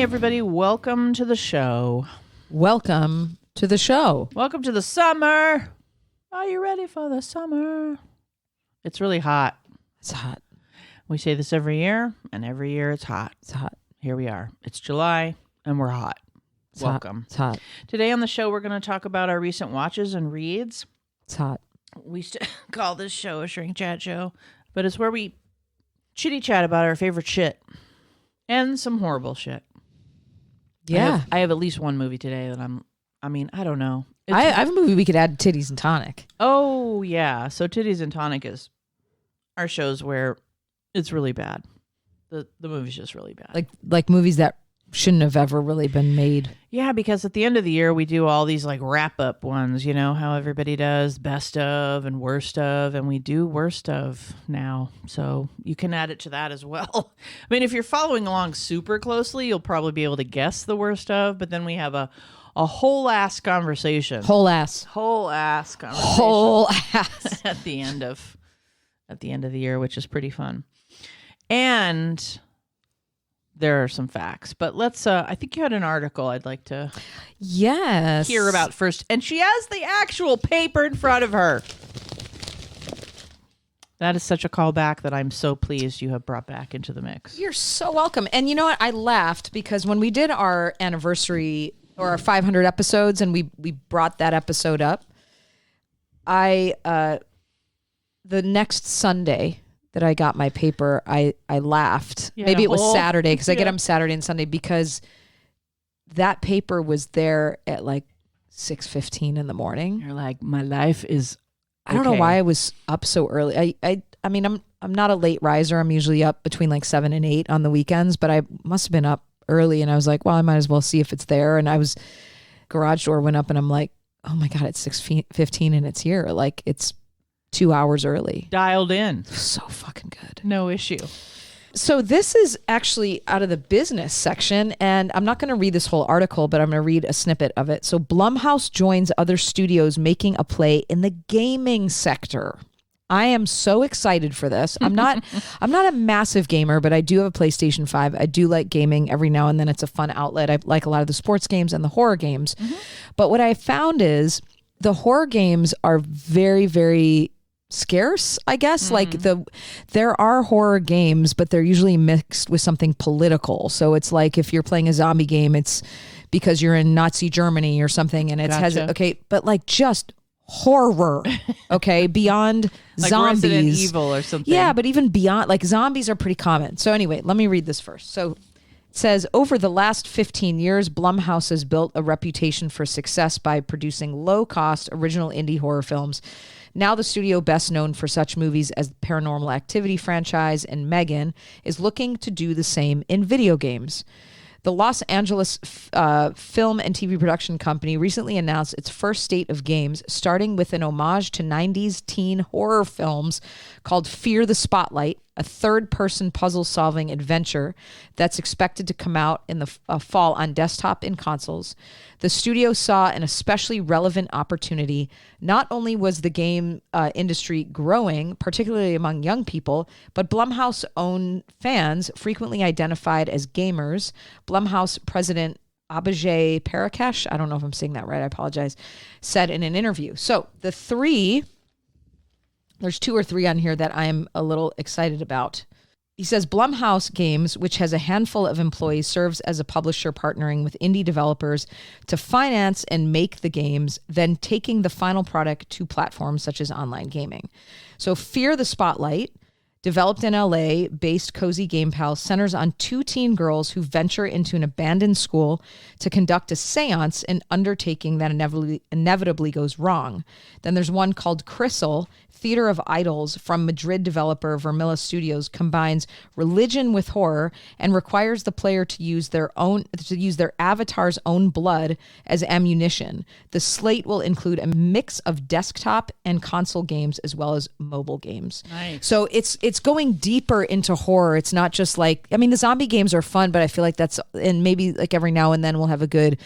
everybody. Welcome to the show. Welcome to the show. Welcome to the summer. Are you ready for the summer? It's really hot. It's hot. We say this every year, and every year it's hot. It's hot. Here we are. It's July, and we're hot. It's Welcome. Hot. It's hot. Today on the show, we're going to talk about our recent watches and reads. It's hot. We used to call this show a shrink chat show, but it's where we chitty chat about our favorite shit and some horrible shit. Yeah. I have at least one movie today that I don't know. I have a movie we could add Titties and Tonic. Oh, yeah. So Titties and Tonic is our shows where it's really bad. The movie's just really bad. Like movies that shouldn't have ever really been made. Yeah, because at the end of the year, we do all these like wrap-up ones, you know, how everybody does best of and worst of, and we do worst of now. So you can add it to that as well. I mean, if you're following along super closely, you'll probably be able to guess the worst of, but then we have a whole ass conversation. Whole ass conversation. Whole ass. at the end of the year, which is pretty fun. And there are some facts, but let's I think you had an article I'd like to hear about first, and she has the actual paper in front of her. That is such a callback that I'm so pleased you have brought back into the mix. You're so welcome. And you know what? I laughed because when we did our anniversary or our 500 episodes and we brought that episode up, the next Sunday that I got my paper, I laughed. Maybe it was Saturday because I get them Saturday and Sunday because that paper was there at like 6:15 in the morning. You're like, my life is okay. I don't know why I was up so early. I mean, I'm not a late riser. I'm usually up between like 7 and 8 on the weekends, but I must have been up early and I was like, well, I might as well see if it's there. And garage door went up and I'm like, oh my God, it's 6:15 and it's here. Like it's 2 hours early. Dialed in. So fucking good. No issue. So this is actually out of the business section, and I'm not going to read this whole article, but I'm going to read a snippet of it. So Blumhouse joins other studios making a play in the gaming sector. I am so excited for this. I'm not a massive gamer, but I do have a PlayStation 5. I do like gaming every now and then. It's a fun outlet. I like a lot of the sports games and the horror games. Mm-hmm. But what I found is the horror games are very, very scarce, I guess. Mm-hmm. Like there are horror games, but they're usually mixed with something political. So it's like if you're playing a zombie game, it's because you're in Nazi Germany or something, and but like just horror, okay, beyond like zombies, Resident Evil or something. Yeah, but even beyond, like zombies are pretty common. So anyway, let me read this first. So it says, over the last 15 years, Blumhouse has built a reputation for success by producing low-cost original indie horror films. Now the studio best known for such movies as the Paranormal Activity franchise and Megan is looking to do the same in video games. The Los Angeles film and TV production company recently announced its first slate of games, starting with an homage to 90s teen horror films called Fear the Spotlight, a third-person puzzle-solving adventure that's expected to come out in the fall on desktop and consoles. The studio saw an especially relevant opportunity. Not only was the game industry growing, particularly among young people, but Blumhouse-owned fans, frequently identified as gamers. Blumhouse president Abhijay Parakash, I don't know if I'm saying that right, I apologize, said in an interview. So there's 2 or 3 on here that I am a little excited about. He says Blumhouse Games, which has a handful of employees, serves as a publisher partnering with indie developers to finance and make the games, then taking the final product to platforms such as online gaming. So Fear the Spotlight, developed in LA-based Cozy Game Pal, centers on 2 teen girls who venture into an abandoned school to conduct a seance, an undertaking that inevitably goes wrong. Then there's one called Crystal, Theater of Idols from Madrid developer Vermilla Studios, combines religion with horror and requires the player to use their avatar's own blood as ammunition. The slate will include a mix of desktop and console games as well as mobile games. Nice. So it's going deeper into horror. It's not just like, I mean, the zombie games are fun, but I feel like and maybe like every now and then we'll have a good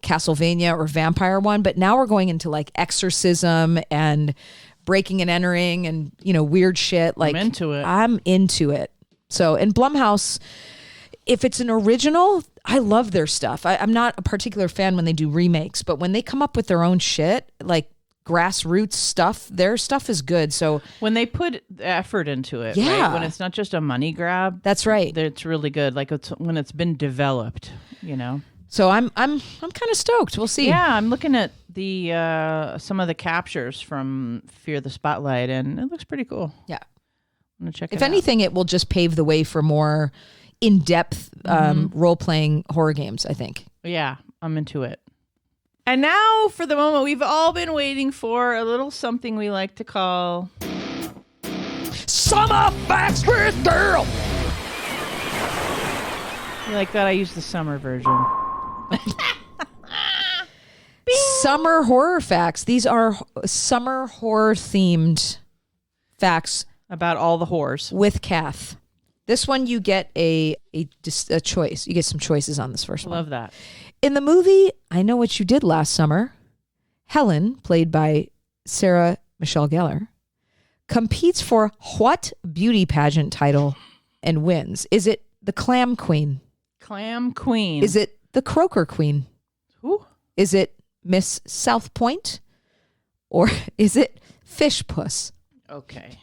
Castlevania or vampire one, but now we're going into like exorcism and breaking and entering and, weird shit. Like I'm into it. So in Blumhouse, if it's an original, I love their stuff. I'm not a particular fan when they do remakes, but when they come up with their own shit, like grassroots stuff, their stuff is good. So when they put effort into it, Yeah. right? When it's not just a money grab, that's right. it's really good. Like when it's been developed, you know. So I'm kind of stoked. We'll see. Yeah, I'm looking at the some of the captures from Fear the Spotlight, and it looks pretty cool. Yeah. I'm gonna check it If out. anything, it will just pave the way for more in-depth role-playing horror games, I think. Yeah, I'm into it. And now for the moment we've all been waiting for, a little something we like to call Summer Facts with Girl. You like that? I use the summer version. Summer horror facts. These are summer horror-themed facts About all the whores. with Kath. This one, you get a choice. You get some choices on this first one. Love that. In the movie I Know What You Did Last Summer, Helen, played by Sarah Michelle Gellar, competes for what beauty pageant title and wins? Is it the Clam Queen? Clam Queen. Is it the Croaker Queen? Who? Is it Miss South Point? Or is it Fish Puss? Okay.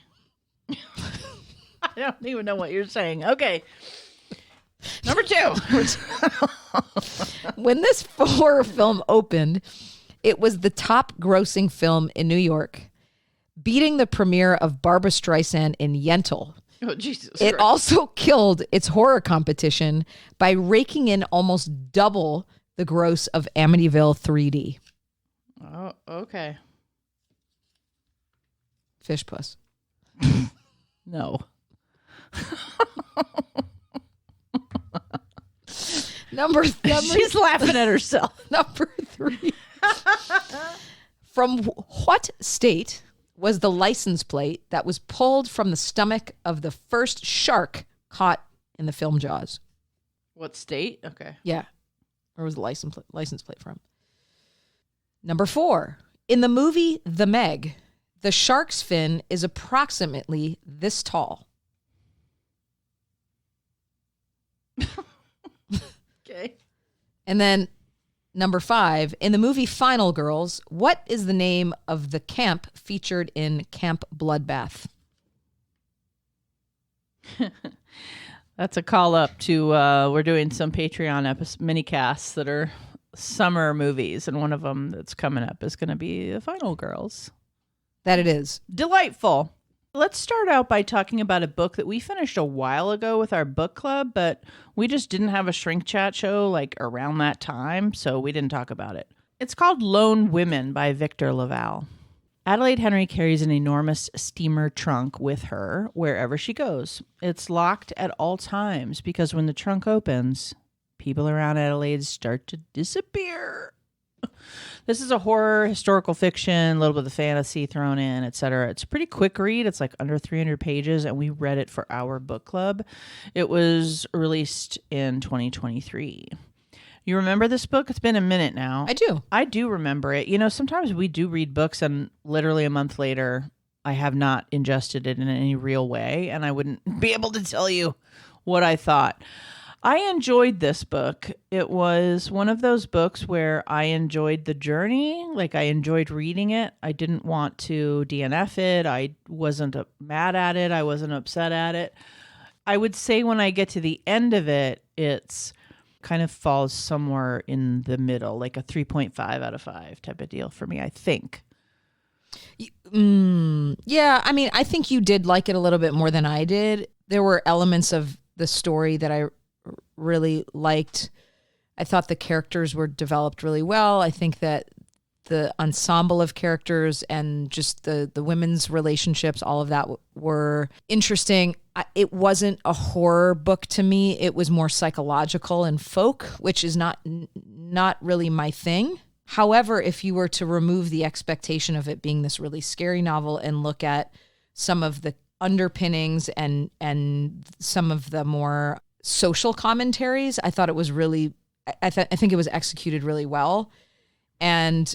I don't even know what you're saying. Okay. Number 2. When this horror film opened, it was the top grossing film in New York, beating the premiere of Barbra Streisand in Yentl. Oh, Jesus It Christ. also killed its horror competition by raking in almost double the gross of Amityville 3D. Oh, okay. Fish Puss. No. She's laughing at herself. Number 3. From what state was the license plate that was pulled from the stomach of the first shark caught in the film Jaws? What state? Okay. Yeah. Where was the license plate from? Number 4. In the movie The Meg, the shark's fin is approximately this tall. Okay. And then number 5, in the movie Final Girls, what is the name of the camp featured in Camp Bloodbath? That's a call up to, we're doing some Patreon mini casts that are summer movies, and one of them that's coming up is going to be The Final Girls. That it is. Delightful. Let's start out by talking about a book that we finished a while ago with our book club, but we just didn't have a shrink chat show like around that time, so we didn't talk about it. It's called Lone Women by Victor Laval. Adelaide Henry carries an enormous steamer trunk with her wherever she goes. It's locked at all times because when the trunk opens, people around Adelaide start to disappear. This is a horror, historical fiction, a little bit of fantasy thrown in, etc. It's a pretty quick read. It's like under 300 pages, and we read it for our book club. It was released in 2023. You remember this book? It's been a minute now. I do. I do remember it. You know, sometimes we do read books, and literally a month later, I have not ingested it in any real way, and I wouldn't be able to tell you what I thought. I enjoyed this book. It was one of those books where I enjoyed the journey. Like, I enjoyed reading it. I didn't want to DNF it. I wasn't mad at it. I wasn't upset at it. I would say when I get to the end of it, it's kind of falls somewhere in the middle, like a 3.5 out of 5 type of deal for me, I think. Yeah, I mean, I think you did like it a little bit more than I did. There were elements of the story that I really liked. I thought the characters were developed really well. I think that the ensemble of characters and just the women's relationships, all of that were interesting. It wasn't a horror book to me. It was more psychological and folk, which is not really my thing. However, if you were to remove the expectation of it being this really scary novel and look at some of the underpinnings and some of the more social commentaries, I thought it was really, I think it was executed really well. And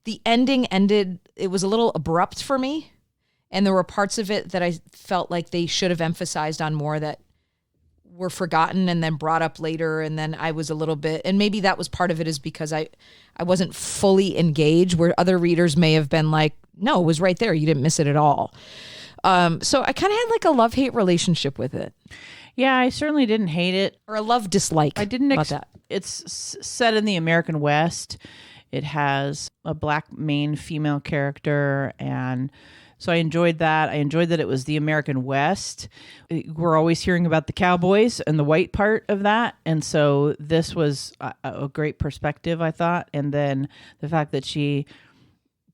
the ending ended, it was a little abrupt for me. And there were parts of it that I felt like they should have emphasized on more that were forgotten and then brought up later. And then I was a little bit, and maybe that was part of it, is because I wasn't fully engaged, where other readers may have been like, no, it was right there. You didn't miss it at all. So I kind of had like a love-hate relationship with it. Yeah, I certainly didn't hate it. Or a love-dislike. I didn't that. It's set in the American West. It has a black main female character, and so I enjoyed that. I enjoyed that it was the American West. We're always hearing about the cowboys and the white part of that, and so this was a great perspective, I thought. And then the fact that she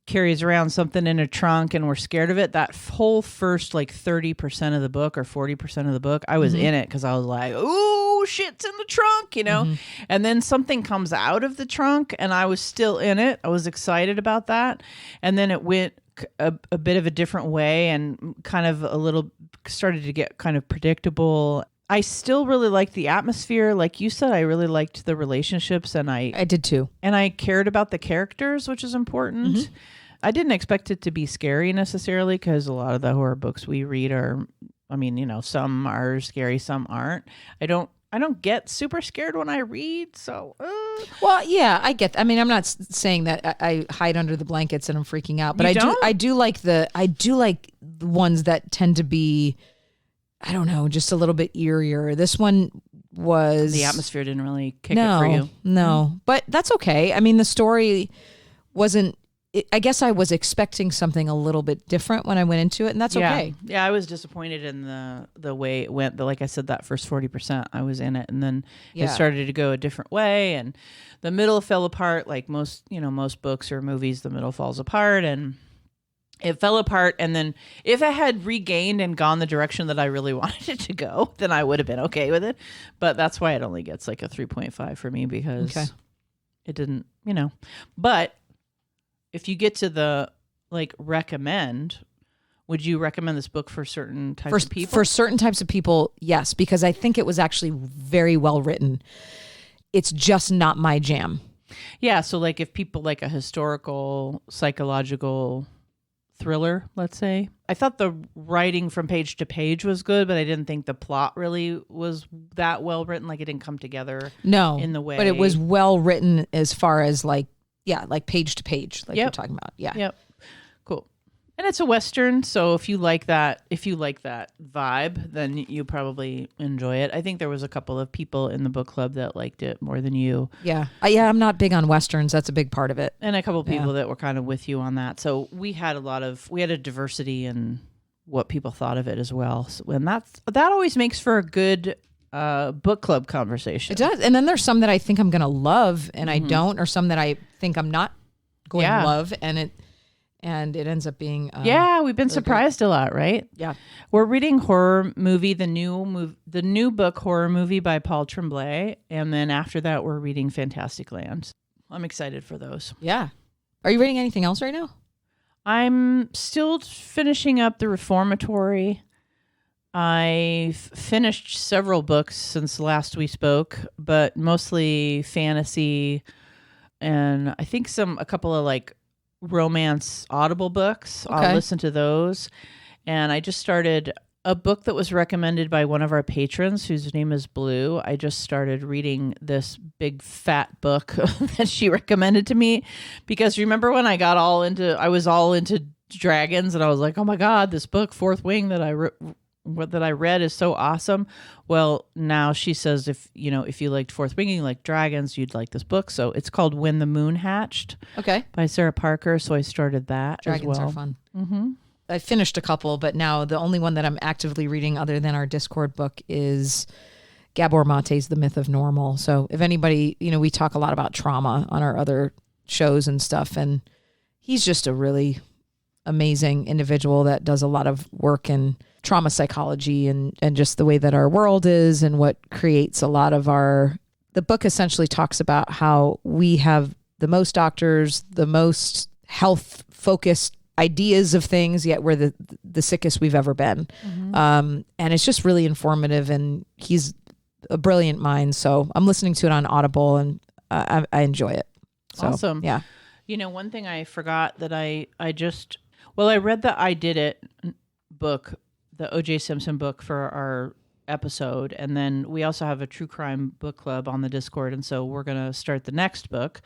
carries around something in a trunk and we're scared of it, that whole first like 30% of the book or 40% of the book, I was in it because I was like, ooh, shit's in the trunk, you know? And then something comes out of the trunk and I was still in it. I was excited about that. And then it went a bit of a different way and kind of a little started to get kind of predictable. I still really liked the atmosphere. Like you said, I really liked the relationships, and I did too. And I cared about the characters, which is important. I didn't expect it to be scary necessarily, because a lot of the horror books we read are, I mean, you know, some are scary, some aren't. I don't get super scared when I read, so. Well, yeah, I get. I mean, I'm not saying that I hide under the blankets and I'm freaking out, but I do like the ones that tend to be, I don't know, just a little bit eerier. This one was, the atmosphere didn't really kick it for you. No, but that's okay. I mean, the story wasn't. I guess I was expecting something a little bit different when I went into it, and that's okay. Yeah, I was disappointed in the way it went. But like I said, that first 40%, I was in it, and then it started to go a different way, and the middle fell apart. Like most books or movies, the middle falls apart, and it fell apart. And then if it had regained and gone the direction that I really wanted it to go, then I would have been okay with it. But that's why it only gets like a 3.5 for me, because it didn't, but. If you get to the recommend, would you recommend this book for certain types of people? For certain types of people, yes, because I think it was actually very well written. It's just not my jam. Yeah, so like if people like a historical, psychological thriller, let's say. I thought the writing from page to page was good, but I didn't think the plot really was that well written. Like it didn't come together in the way. But it was well written as far as like page to page, like you're talking about. Yeah. Yep. Cool. And it's a Western, so if you like that vibe, then you probably enjoy it. I think there was a couple of people in the book club that liked it more than you. Yeah. I'm not big on Westerns. That's a big part of it. And a couple of people that were kind of with you on that. So we had a diversity in what people thought of it as well. So, and that always makes for a good book club conversation. It does. And then there's some that I think I'm going to love and I don't, or some that I think I'm not going to love, and it ends up being we've been surprised a lot, right? Yeah. We're reading Horror Movie, the new book Horror Movie by Paul Tremblay, and then after that we're reading Fantastic Land. I'm excited for those. Yeah. Are you reading anything else right now? I'm still finishing up The Reformatory. I've finished several books since last we spoke, but mostly fantasy, and I think a couple of like romance Audible books. Okay. I'll listen to those. And I just started a book that was recommended by one of our patrons, whose name is Blue. I just started reading this big fat book that she recommended to me, because remember when I was all into dragons, and I was like, oh my God, this book, Fourth Wing, that I read is so awesome. Well, now she says if you liked Fourth Wing, you like dragons, you'd like this book. So it's called When the Moon Hatched. Okay. By Sarah Parker. So I started that dragons as well. Are fun. Mm-hmm. I finished a couple, but now the only one that I'm actively reading other than our Discord book is Gabor Mate's The Myth of Normal. So if anybody, we talk a lot about trauma on our other shows and stuff, and he's just a really amazing individual that does a lot of work in trauma psychology and just the way that our world is and what creates a lot of the book essentially talks about how we have the most doctors, the most health focused ideas of things, yet we're the sickest we've ever been. Mm-hmm. And it's just really informative, and he's a brilliant mind. So I'm listening to it on Audible, and I enjoy it. So, awesome. Yeah. One thing I forgot that I read the I Did It book, the O.J. Simpson book for our episode. And then we also have a true crime book club on the Discord. And so we're going to start the next book.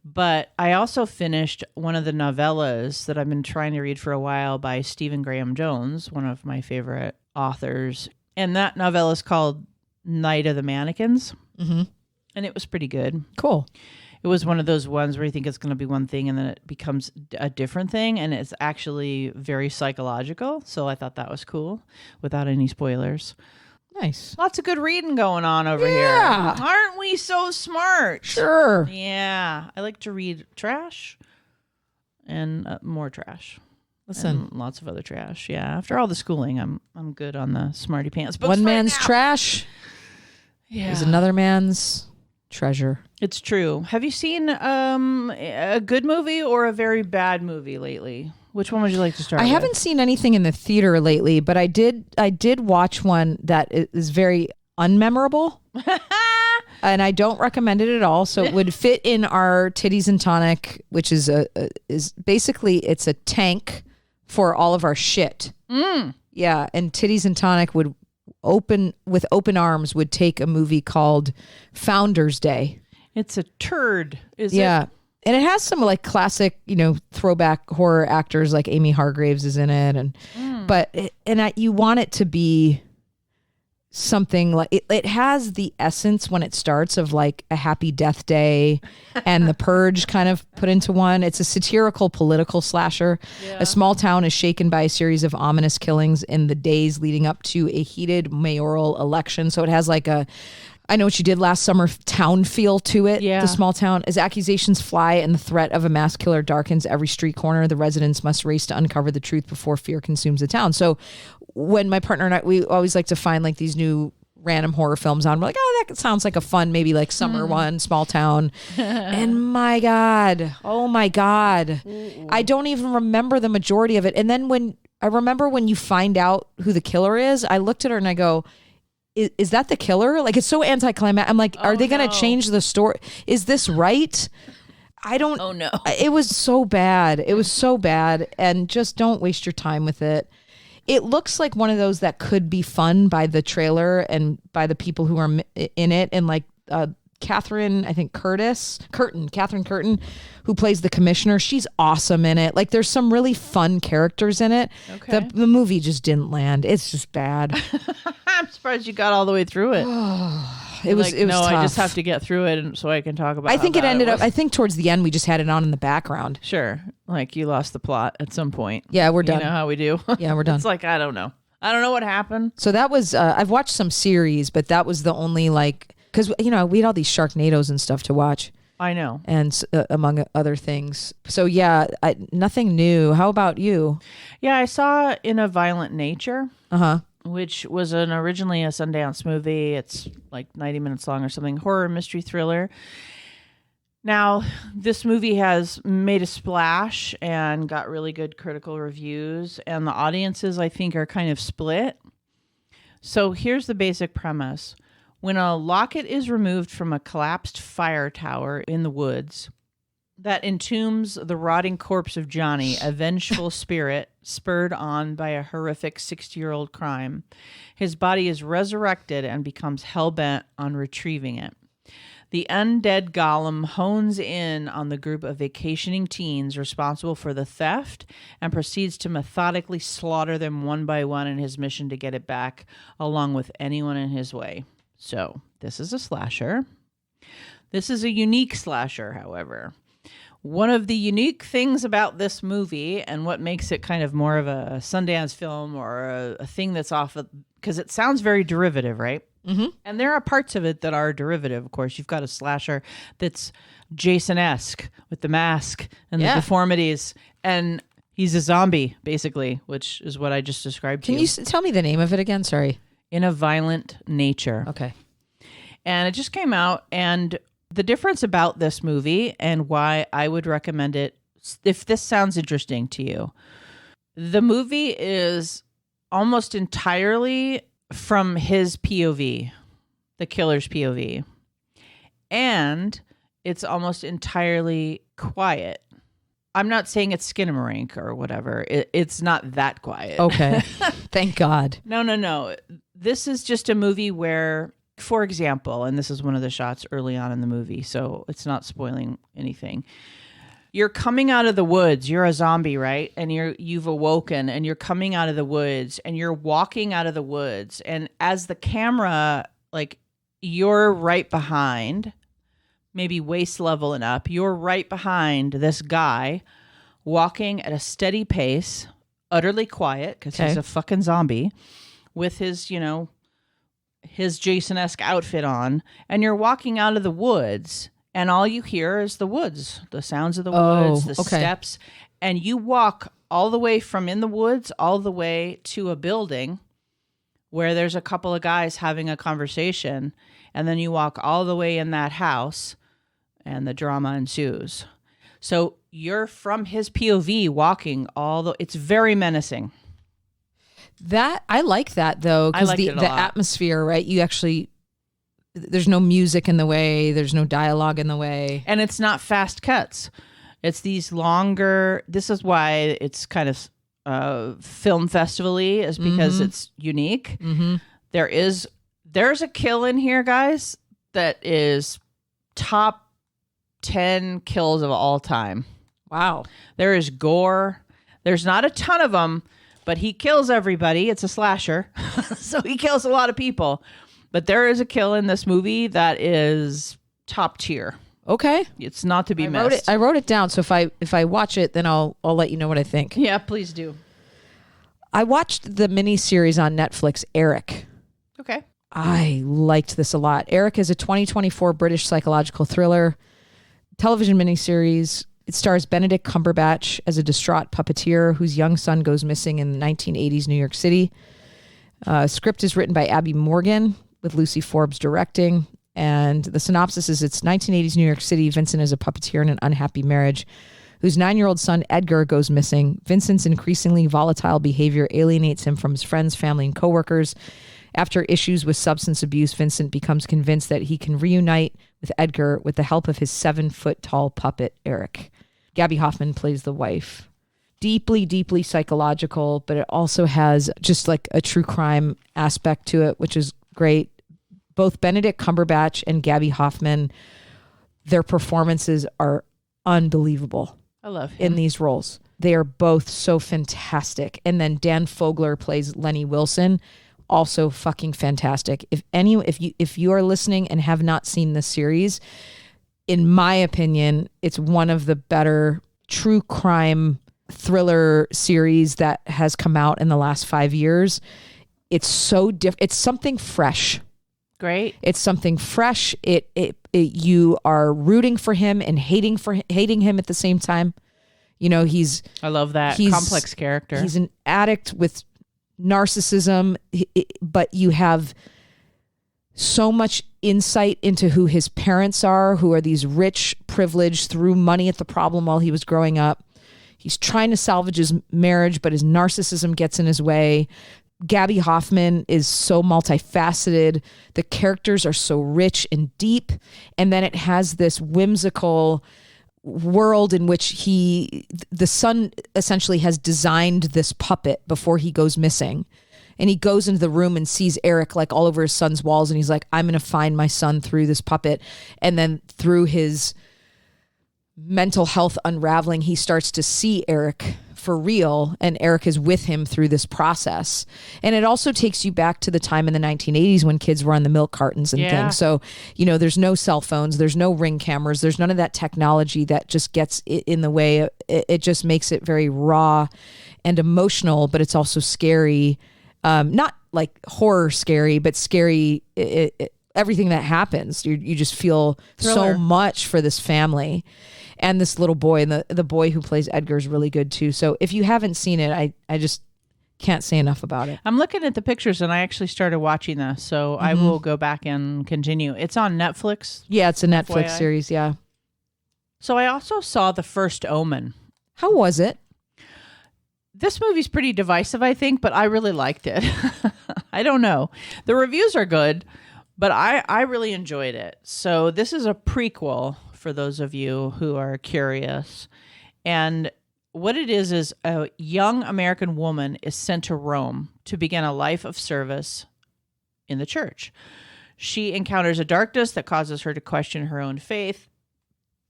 But I also finished one of the novellas that I've been trying to read for a while by Stephen Graham Jones, one of my favorite authors. And that novella is called Night of the Mannequins. Mm-hmm. And it was pretty good. Cool. It was one of those ones where you think it's going to be one thing and then it becomes a different thing. And it's actually very psychological. So I thought that was cool without any spoilers. Nice. Lots of good reading going on over here. Aren't we so smart? Sure. Yeah. I like to read trash and more trash. Listen. And lots of other trash. Yeah. After all the schooling, I'm good on the smarty pants books. One man's right now. trash is another man's treasure. It's true. Have you seen a good movie or a very bad movie lately? Which one would you like to start with? I haven't seen anything in the theater lately, but I did watch one that is very unmemorable. And I don't recommend it at all. So it would fit in our Titties and Tonic, which is basically it's a tank for all of our shit. Yeah, and Titties and Tonic would open arms would take a movie called Founders Day. It's a turd, is it? Yeah. And it has some like classic, throwback horror actors like Amy Hargraves is in it, and you want it to be something like it has the essence when it starts of like a Happy Death Day and The Purge kind of put into one. It's a satirical political slasher. Yeah. A small town is shaken by a series of ominous killings in the days leading up to a heated mayoral election. So it has like a I Know What You Did Last Summer town feel to it. Yeah. The small town. As accusations fly and the threat of a mass killer darkens every street corner, the residents must race to uncover the truth before fear consumes the town. So when my partner and I, we always like to find like these new random horror films on. We're like, oh, that sounds like a fun, maybe like summer one, small town. And my God, oh my God. I don't even remember the majority of it. And then when you find out who the killer is, I looked at her and I go, is that the killer? Like, it's so anticlimactic. I'm like, are they going to change the story? Is this right? I don't. Oh no. It was so bad. It was so bad. And just don't waste your time with it. It looks like one of those that could be fun by the trailer and by the people who are in it. And like Catherine Curtin, who plays the commissioner. She's awesome in it. Like there's some really fun characters in it. Okay. The movie just didn't land. It's just bad. I'm surprised you got all the way through it. It was no, tough. I just have to get through it and so I can talk about I think how it bad ended was. up, I think towards the end we just had it on in the background. Sure. Like you lost the plot at some point. Yeah, we're done. You know how we do? Yeah, we're done. It's like, I don't know. I don't know what happened. So that was, I've watched some series, but that was the only like, because, we had all these Sharknadoes and stuff to watch. I know. And among other things. So yeah, nothing new. How about you? Yeah, I saw In a Violent Nature. Uh-huh. Which was originally a Sundance movie. It's like 90 minutes long or something. Horror mystery thriller. Now, this movie has made a splash and got really good critical reviews. And the audiences, I think, are kind of split. So here's the basic premise. When a locket is removed from a collapsed fire tower in the woods that entombs the rotting corpse of Johnny, a vengeful spirit spurred on by a horrific 60-year-old crime, his body is resurrected and becomes hell-bent on retrieving it. The undead golem hones in on the group of vacationing teens responsible for the theft and proceeds to methodically slaughter them one by one in his mission to get it back, along with anyone in his way. So, this is a slasher. This is a unique slasher, however. One of the unique things about this movie and what makes it kind of more of a Sundance film or a thing that's off of, because it sounds very derivative, right? Mm-hmm. And there are parts of it that are derivative. Of course, you've got a slasher that's Jason-esque with the mask and the deformities. And he's a zombie, basically, which is what I just described to you. Can you tell me the name of it again? Sorry. In a Violent Nature. Okay. And it just came out, and the difference about this movie and why I would recommend it, if this sounds interesting to you, the movie is almost entirely from his POV, the killer's POV. And it's almost entirely quiet. I'm not saying it's Skinamarink or whatever. It's not that quiet. Okay. Thank God. No. this is just a movie where, for example, and this is one of the shots early on in the movie, so it's not spoiling anything. You're coming out of the woods. You're a zombie, right? And you've awoken and you're coming out of the woods and you're walking out of the woods. And as the camera, like, you're right behind, maybe waist level and up, you're right behind this guy walking at a steady pace, utterly quiet because he's a fucking zombie with his, his Jason-esque outfit on. And you're walking out of the woods. And all you hear is the woods, the sounds of the woods, the steps. And you walk all the way from in the woods all the way to a building where there's a couple of guys having a conversation. And then you walk all the way in that house and the drama ensues. So you're from his POV walking it's very menacing. That I like that though, because the atmosphere, right? You actually... There's no music in the way. There's no dialogue in the way. And it's not fast cuts. It's these longer... This is why it's kind of film festival-y, is because it's unique. Mm-hmm. There's a kill in here, guys, that is top 10 kills of all time. Wow. There is gore. There's not a ton of them, but he kills everybody. It's a slasher. So he kills a lot of people. But there is a kill in this movie that is top tier. Okay. It's not to be missed. I wrote it down, so if I watch it, then I'll let you know what I think. Yeah, please do. I watched the miniseries on Netflix, Eric. Okay. I liked this a lot. Eric is a 2024 British psychological thriller television miniseries. It stars Benedict Cumberbatch as a distraught puppeteer whose young son goes missing in 1980s New York City. Script is written by Abby Morgan, with Lucy Forbes directing. And the synopsis is it's 1980s New York City. Vincent is a puppeteer in an unhappy marriage whose 9-year-old son Edgar goes missing. Vincent's increasingly volatile behavior alienates him from his friends, family, and coworkers. After issues with substance abuse, Vincent becomes convinced that he can reunite with Edgar with the help of his 7-foot-tall puppet, Eric. Gabby Hoffman plays the wife. Deeply, deeply psychological, but it also has just like a true crime aspect to it, which is great. Both Benedict Cumberbatch and Gabby Hoffman, their performances are unbelievable. I love him. In these roles. They are both so fantastic. And then Dan Fogler plays Lenny Wilson, also fucking fantastic. If you are listening and have not seen this series, in my opinion, it's one of the better true crime thriller series that has come out in the last 5 years. It's so different. It's something fresh. Great. It's something fresh. You are rooting for him and hating him at the same time. I love that complex character. He's an addict with narcissism, but you have so much insight into who his parents are, who are these rich, privileged, threw money at the problem while he was growing up. He's trying to salvage his marriage, but his narcissism gets in his way. Gabby Hoffman is so multifaceted. The characters are so rich and deep. And then it has this whimsical world in which the son essentially has designed this puppet before he goes missing. And he goes into the room and sees Eric like all over his son's walls. And he's like, I'm going to find my son through this puppet. And then through his mental health unraveling, he starts to see Eric for real, and Eric is with him through this process. And it also takes you back to the time in the 1980s when kids were on the milk cartons and things. So, there's no cell phones, there's no Ring cameras, there's none of that technology that just gets in the way. It just makes it very raw and emotional, but it's also scary. Not like horror scary, but scary. Everything that happens, you just feel so much for this family. And this little boy, and the boy who plays Edgar is really good too. So if you haven't seen it, I just can't say enough about it. I'm looking at the pictures and I actually started watching this. So I will go back and continue. It's on Netflix. Yeah, it's a Netflix series. Yeah. So I also saw The First Omen. How was it? This movie's pretty divisive, I think, but I really liked it. I don't know. The reviews are good, but I really enjoyed it. So this is a prequel for those of you who are curious. And what it is a young American woman is sent to Rome to begin a life of service in the church. She encounters a darkness that causes her to question her own faith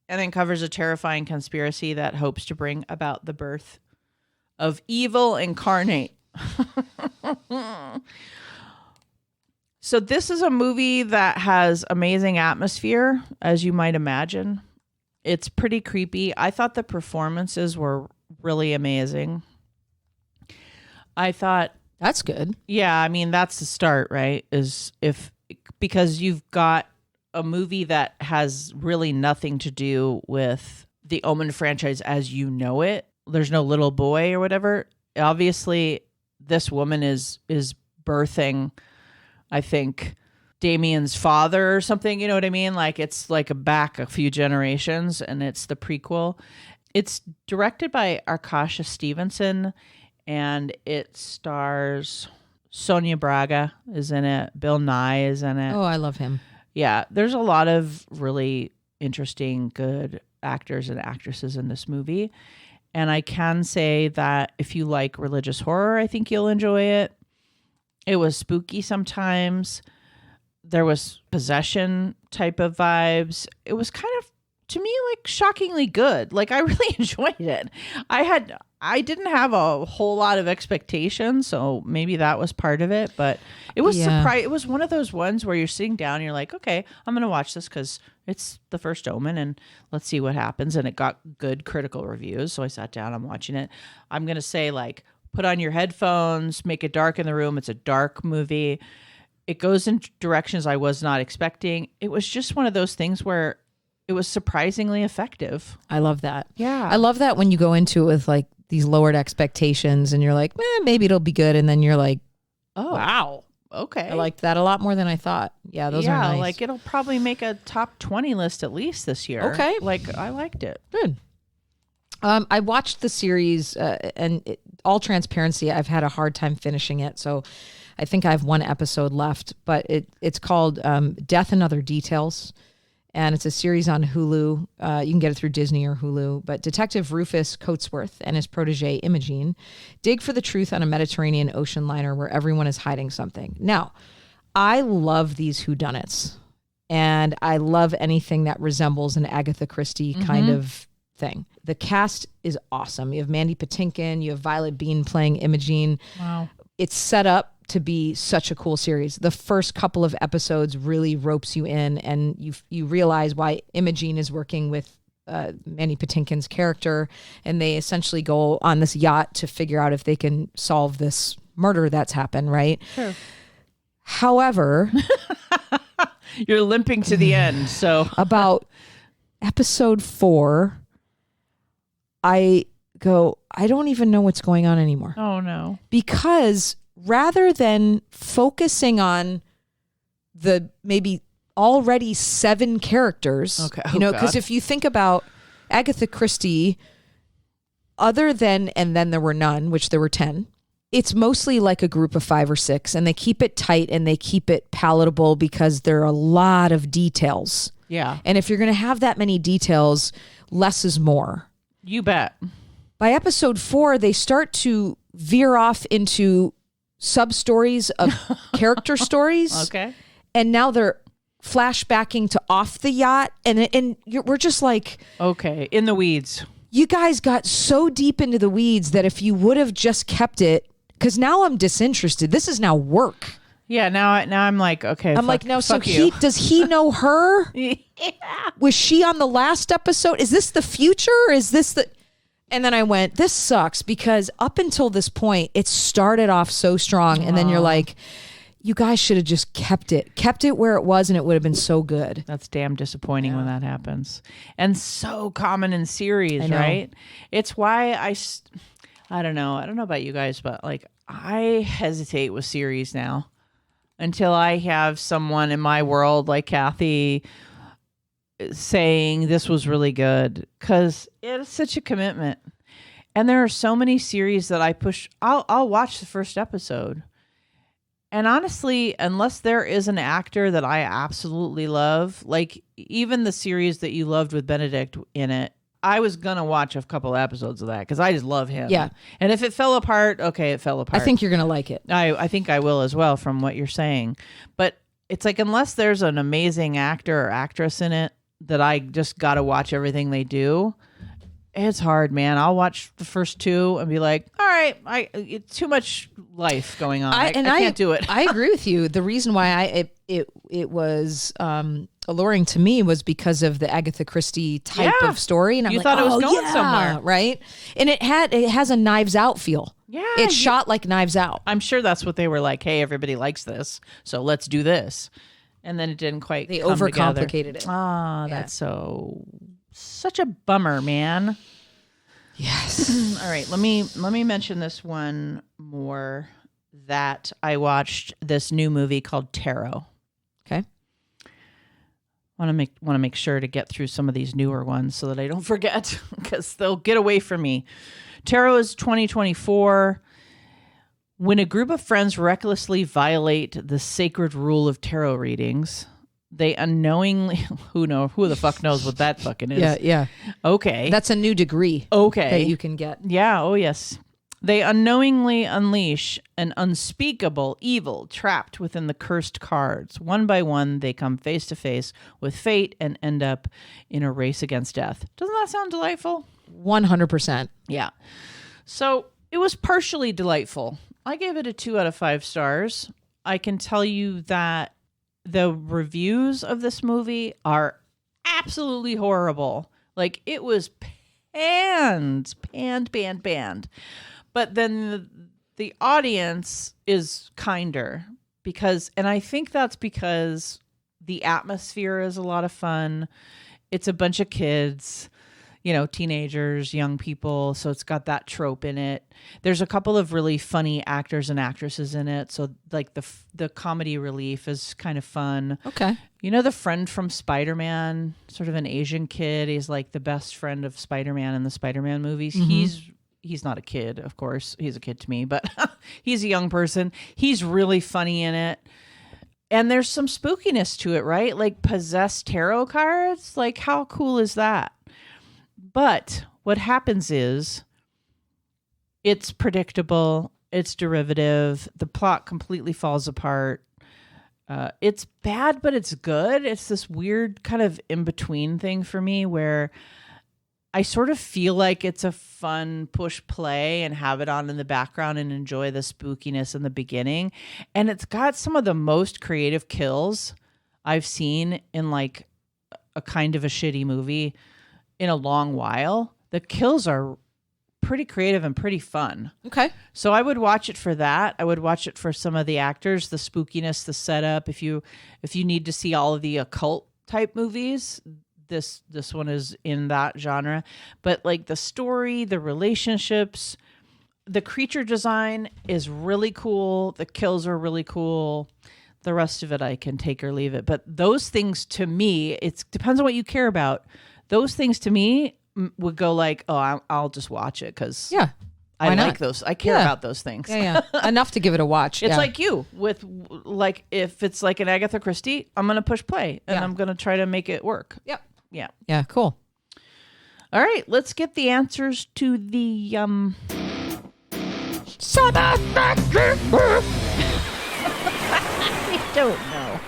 and uncovers a terrifying conspiracy that hopes to bring about the birth of evil incarnate. So this is a movie that has amazing atmosphere, as you might imagine. It's pretty creepy. I thought the performances were really amazing. I thought, That's good. yeah, I mean, that's the start, right? Because you've got a movie that has really nothing to do with the Omen franchise as you know it. There's no little boy or whatever. Obviously, this woman is birthing, I think, Damien's father or something. You know what I mean? Like, it's like back a few generations, and it's the prequel. It's directed by Arkasha Stevenson, and it stars Sonia Braga is in it. Bill Nye is in it. Oh, I love him. Yeah, there's a lot of really interesting, good actors and actresses in this movie. And I can say that if you like religious horror, I think you'll enjoy it. It was spooky sometimes. There was possession type of vibes. It was kind of, to me, like shockingly good. Like, I really enjoyed it. I didn't have a whole lot of expectations, so maybe that was part of it. But it was It was one of those ones where you're sitting down and you're like, okay, I'm going to watch this because it's the First Omen and let's see what happens. And it got good critical reviews. So I sat down, I'm watching it. I'm going to say, like, put on your headphones, make it dark in the room. It's a dark movie. It goes in directions I was not expecting. It was just one of those things where it was surprisingly effective. I love that. Yeah. I love that when you go into it with like these lowered expectations and you're like, maybe it'll be good. And then you're like, oh, wow. Okay. I liked that a lot more than I thought. Yeah, those are nice. Like it'll probably make a top 20 list at least this year. Okay. Like, I liked it. Good. I watched the series all transparency, I've had a hard time finishing it. So I think I have one episode left, but it's called Death and Other Details. And it's a series on Hulu. You can get it through Disney or Hulu. But Detective Rufus Coatsworth and his protege Imogene dig for the truth on a Mediterranean ocean liner where everyone is hiding something. Now, I love these whodunits. And I love anything that resembles an Agatha Christie kind of thing. The cast is awesome. You have Mandy Patinkin. You have Violet Bean playing Imogene. Wow. It's set up to be such a cool series. The first couple of episodes really ropes you in, and you realize why Imogene is working with Mandy Patinkin's character, and they essentially go on this yacht to figure out if they can solve this murder that's happened, right? Sure. However, you're limping to the end. So about episode 4, I go, I don't even know what's going on anymore. Oh no. Because rather than focusing on the maybe already 7 characters, okay. Because if you think about Agatha Christie, other than And Then There Were None, which there were 10, it's mostly like a group of 5 or 6, and they keep it tight and they keep it palatable because there are a lot of details. Yeah. And if you're going to have that many details, less is more. You bet. By episode 4, they start to veer off into sub-stories of character stories. Okay. And now they're flashbacking to off the yacht. And we're just like... Okay. In the weeds. You guys got so deep into the weeds that if you would have just kept it... Because now I'm disinterested. This is now work. Yeah, now I'm like, okay. I'm like, no, so does he know her? Yeah. Was she on the last episode? Is this the future? Is this the... And then I went, this sucks, because up until this point, it started off so strong. And then you're like, you guys should have just kept it where it was, and it would have been so good. That's damn disappointing when that happens. And so common in series, right? It's why I don't know. I don't know about you guys, but like, I hesitate with series now until I have someone in my world like Kathy saying this was really good, because it's such a commitment. And there are so many series that I push. I'll watch the first episode, and honestly, unless there is an actor that I absolutely love, like even the series that you loved with Benedict in it, I was going to watch a couple episodes of that because I just love him. Yeah. And if it fell apart, okay, it fell apart. I think you're going to like it. I think I will as well from what you're saying. But it's like, unless there's an amazing actor or actress in it that I just got to watch everything they do, it's hard, man. I'll watch the first two and be like, all right, it's too much life going on. I can't do it. I agree with you. The reason why it was alluring to me was because of the Agatha Christie type of story, and I'm you like, thought it was going somewhere, right? And it has a Knives Out feel. Yeah, it's shot like Knives Out. I'm sure that's what they were like. Hey, everybody likes this, so let's do this. And then it didn't quite. They come overcomplicated together. it. That's such a bummer, man. Yes. All right, let me mention this one more that I watched, this new movie called Tarot. Okay. Want to make sure to get through some of these newer ones so that I don't forget because they'll get away from me. Tarot is 2024. When a group of friends recklessly violate the sacred rule of tarot readings, they unknowingly who the fuck knows what that fucking is. Yeah. Okay. That's a new degree. Okay. That you can get. Yeah, oh yes. They unknowingly unleash an unspeakable evil trapped within the cursed cards. One by one, they come face to face with fate and end up in a race against death. Doesn't that sound delightful? 100%. Yeah. So it was partially delightful. I gave it a 2 out of 5 stars. I can tell you that the reviews of this movie are absolutely horrible. Like, it was panned. But then the audience is kinder and I think that's because the atmosphere is a lot of fun. It's a bunch of kids, teenagers, young people. So it's got that trope in it. There's a couple of really funny actors and actresses in it. So like the comedy relief is kind of fun. Okay. The friend from Spider-Man, sort of an Asian kid. He's like the best friend of Spider-Man in the Spider-Man movies. Mm-hmm. He's not a kid, of course. He's a kid to me, but he's a young person. He's really funny in it. And there's some spookiness to it, right? Like possessed tarot cards. Like, how cool is that? But what happens is it's predictable. It's derivative. The plot completely falls apart. It's bad, but it's good. It's this weird kind of in-between thing for me where I sort of feel like it's a fun push play and have it on in the background and enjoy the spookiness in the beginning. And it's got some of the most creative kills I've seen in like a kind of a shitty movie in a long while. The kills are pretty creative and pretty fun. Okay. So I would watch it for that. I would watch it for some of the actors, the spookiness, the setup. If you need to see all of the occult type movies, this one is in that genre. But like the story, the relationships, the creature design is really cool. The kills are really cool. The rest of it I can take or leave it. But those things to me, it depends on what you care about. Those things to me would go like, oh, I'll just watch it because I like those. I care about those things. Yeah. Enough to give it a watch. It's like you with like, if it's like an Agatha Christie, I'm going to push play and I'm going to try to make it work. Yep. Yeah. Yeah. Cool. All right. Let's get the answers to the, I don't know.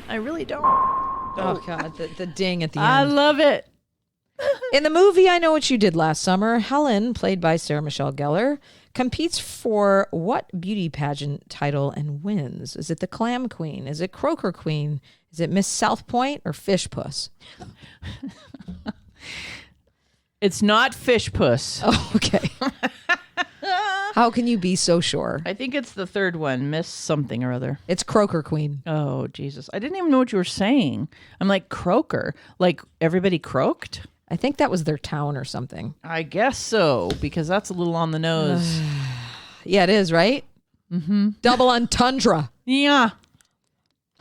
I really don't. Oh God. The ding at the end. I love it. In the movie I Know What You Did Last Summer, Helen, played by Sarah Michelle Gellar, competes for what beauty pageant title and wins? Is it the Clam Queen? Is it Croaker Queen? Is it Miss South Point or Fish Puss? It's not Fish Puss. Oh, okay. How can you be so sure? I think it's the third one, Miss something or other. It's Croaker Queen. Oh, Jesus. I didn't even know what you were saying. I'm like, croaker. Like everybody croaked? I think that was their town or something. I guess so, because that's a little on the nose. Yeah, it is, right? Mm-hmm. Double entendre. Yeah.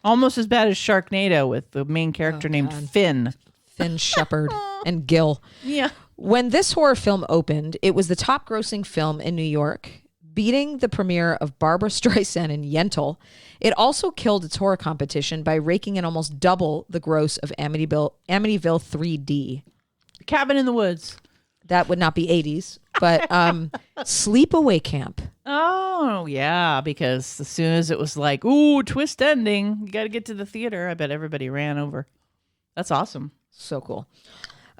Almost as bad as Sharknado with the main character named Finn. Finn Shepard and Gil. Yeah. When this horror film opened, it was the top grossing film in New York, beating the premiere of Barbara Streisand and Yentl. It also killed its horror competition by raking in almost double the gross of Amityville 3D. Cabin in the Woods. That would not be 80s, but sleepaway camp. Oh, yeah, because as soon as it was like, ooh, twist ending, you got to get to the theater, I bet everybody ran over. That's awesome. So cool.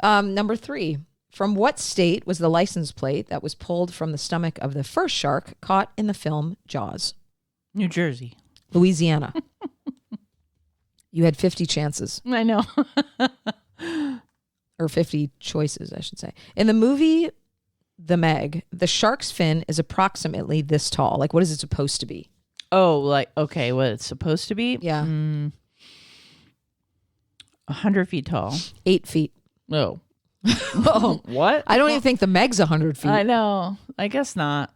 Number 3. From what state was the license plate that was pulled from the stomach of the first shark caught in the film Jaws? New Jersey. Louisiana. You had 50 chances. I know. Or 50 choices, I should say. In the movie The Meg, the shark's fin is approximately this tall. Like, what is it supposed to be? Oh, like, okay, what it's supposed to be? Yeah. 100 feet tall. 8 feet. Oh. Oh, What? I don't even think the Meg's 100 feet. I know. I guess not.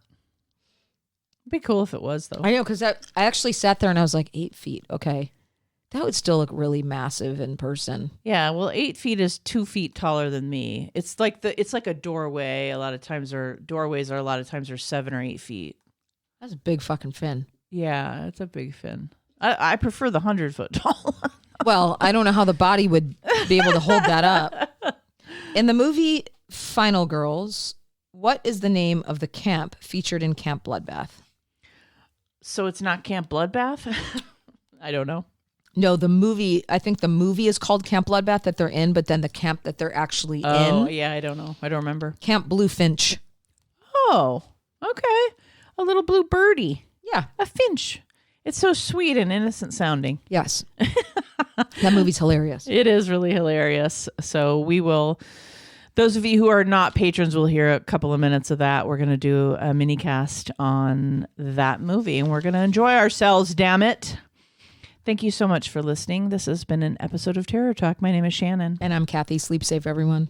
It'd be cool if it was, though. I know, because I actually sat there and I was like, 8 feet. Okay. That would still look really massive in person. Yeah, well, 8 feet is 2 feet taller than me. It's like a doorway. A lot of times, or doorways are a lot of times are 7 or 8 feet. That's a big fucking fin. Yeah, it's a big fin. I prefer the 100-foot tall. Well, I don't know how the body would be able to hold that up. In the movie Final Girls, what is the name of the camp featured in Camp Bloodbath? So it's not Camp Bloodbath? I don't know. No, the movie, I think the movie is called Camp Bloodbath that they're in, but then the camp that they're actually Oh, in, yeah, I don't know. I don't remember. Camp Bluefinch. Oh, okay. A little blue birdie. Yeah. A finch. It's so sweet and innocent sounding. Yes. That movie's hilarious. It is really hilarious. So we will, those of you who are not patrons will hear a couple of minutes of that. We're going to do a mini cast on that movie and we're going to enjoy ourselves, damn it. Thank you so much for listening. This has been an episode of Terror Talk. My name is Shannon. And I'm Kathy. Sleep safe, everyone.